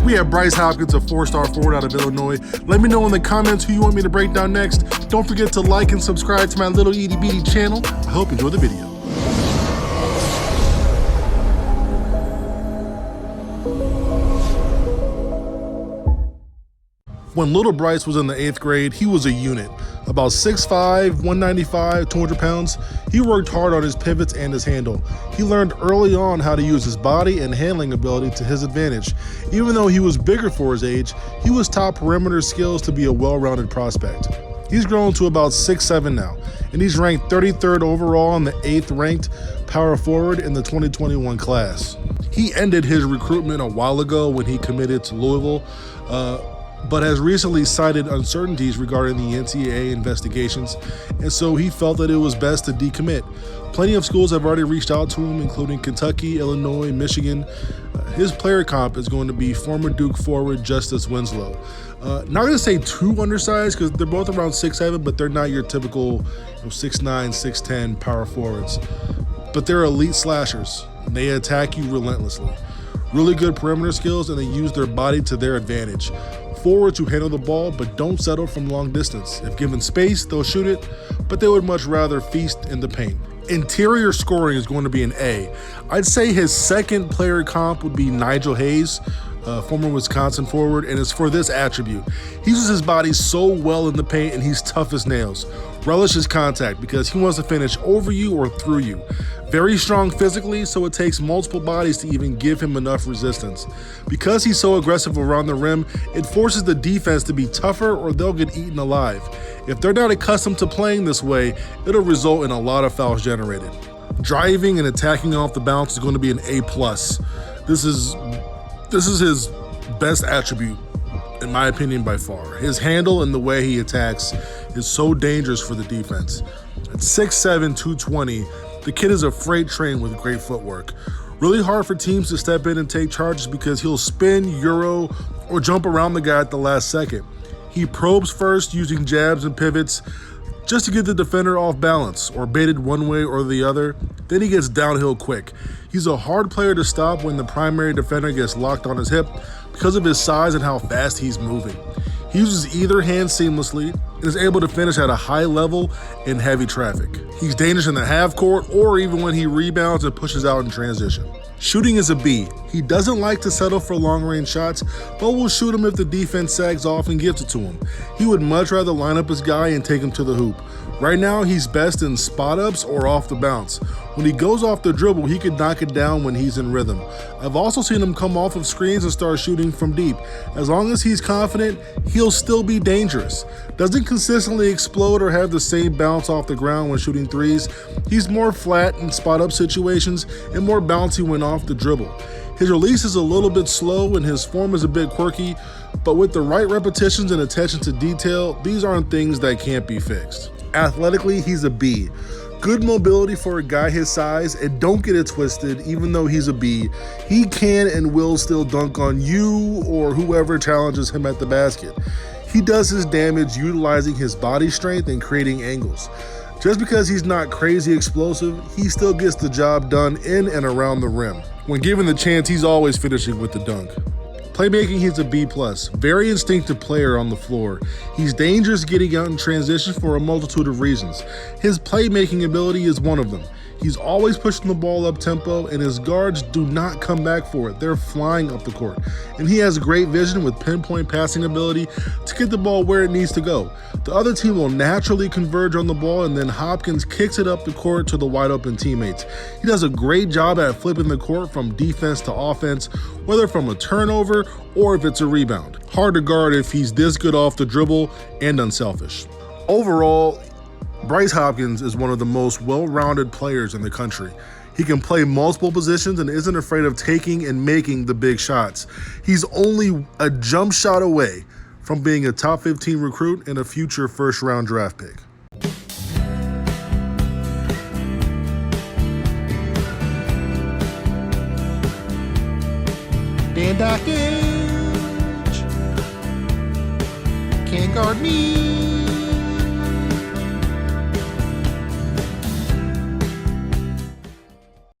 We have Bryce Hopkins, a 4-star forward out of Illinois. Let me know in the comments who you want me to break down next. Don't forget to like and subscribe to my little itty bitty channel. I hope you enjoy the video. When little Bryce was in the 8th grade, he was a unit. About 6'5", 195, 200 pounds. He worked hard on his pivots and his handle. He learned early on how to use his body and handling ability to his advantage. Even though he was bigger for his age, he was top perimeter skills to be a well-rounded prospect. He's grown to about 6'7" now, and he's ranked 33rd overall in the 8th ranked power forward in the 2021 class. He ended his recruitment a while ago when he committed to Louisville, but has recently cited uncertainties regarding the NCAA investigations, and so he felt that it was best to decommit. Plenty of schools have already reached out to him, including Kentucky, Illinois, Michigan. His player comp is going to be former Duke forward Justice Winslow. Not going to say too undersized because they're both around 6'7", but they're not your typical 6'9", 6'10" power forwards. But they're elite slashers. They attack you relentlessly. Really good perimeter skills, and they use their body to their advantage. Forwards who handle the ball but don't settle from long distance. If given space, they'll shoot it, but they would much rather feast in the paint. Interior scoring is going to be an A. I'd say his second player comp would be Nigel Hayes, former Wisconsin forward, and it's for this attribute. He uses his body so well in the paint, and he's tough as nails. Relishes contact because he wants to finish over you or through you. Very strong physically, so it takes multiple bodies to even give him enough resistance. Because he's so aggressive around the rim, it forces the defense to be tougher or they'll get eaten alive. If they're not accustomed to playing this way, it'll result in a lot of fouls generated. Driving and attacking off the bounce is going to be an A+. This is his best attribute, in my opinion, by far. His handle and the way he attacks is so dangerous for the defense. At 6'7", 220, the kid is a freight train with great footwork. Really hard for teams to step in and take charges because he'll spin, euro, or jump around the guy at the last second. He probes first using jabs and pivots just to get the defender off balance or baited one way or the other. Then he gets downhill quick. He's a hard player to stop when the primary defender gets locked on his hip because of his size and how fast he's moving. He uses either hand seamlessly and is able to finish at a high level in heavy traffic. He's dangerous in the half court or even when he rebounds and pushes out in transition. Shooting is a B. He doesn't like to settle for long-range shots, but will shoot them if the defense sags off and gives it to him. He would much rather line up his guy and take him to the hoop. Right now, he's best in spot-ups or off the bounce. When he goes off the dribble, he can knock it down when he's in rhythm. I've also seen him come off of screens and start shooting from deep. As long as he's confident, he'll still be dangerous. Doesn't consistently explode or have the same bounce off the ground when shooting threes. He's more flat in spot-up situations and more bouncy when off the dribble. His release is a little bit slow and his form is a bit quirky, but with the right repetitions and attention to detail, these aren't things that can't be fixed. Athletically, he's a B. Good mobility for a guy his size, and don't get it twisted, even though he's a B, he can and will still dunk on you or whoever challenges him at the basket. He does his damage utilizing his body strength and creating angles. Just because he's not crazy explosive, he still gets the job done in and around the rim. When given the chance, he's always finishing with the dunk. Playmaking, he's a B+. Very instinctive player on the floor. He's dangerous getting out in transition for a multitude of reasons. His playmaking ability is one of them. He's always pushing the ball up tempo, and his guards do not come back for it. They're flying up the court. And he has great vision with pinpoint passing ability to get the ball where it needs to go. The other team will naturally converge on the ball, and then Hopkins kicks it up the court to the wide open teammates. He does a great job at flipping the court from defense to offense, whether from a turnover or if it's a rebound. Hard to guard if he's this good off the dribble and unselfish. Overall, Bryce Hopkins is one of the most well-rounded players in the country. He can play multiple positions and isn't afraid of taking and making the big shots. He's only a jump shot away from being a top 15 recruit and a future first-round draft pick. Dan Dockage can't guard me.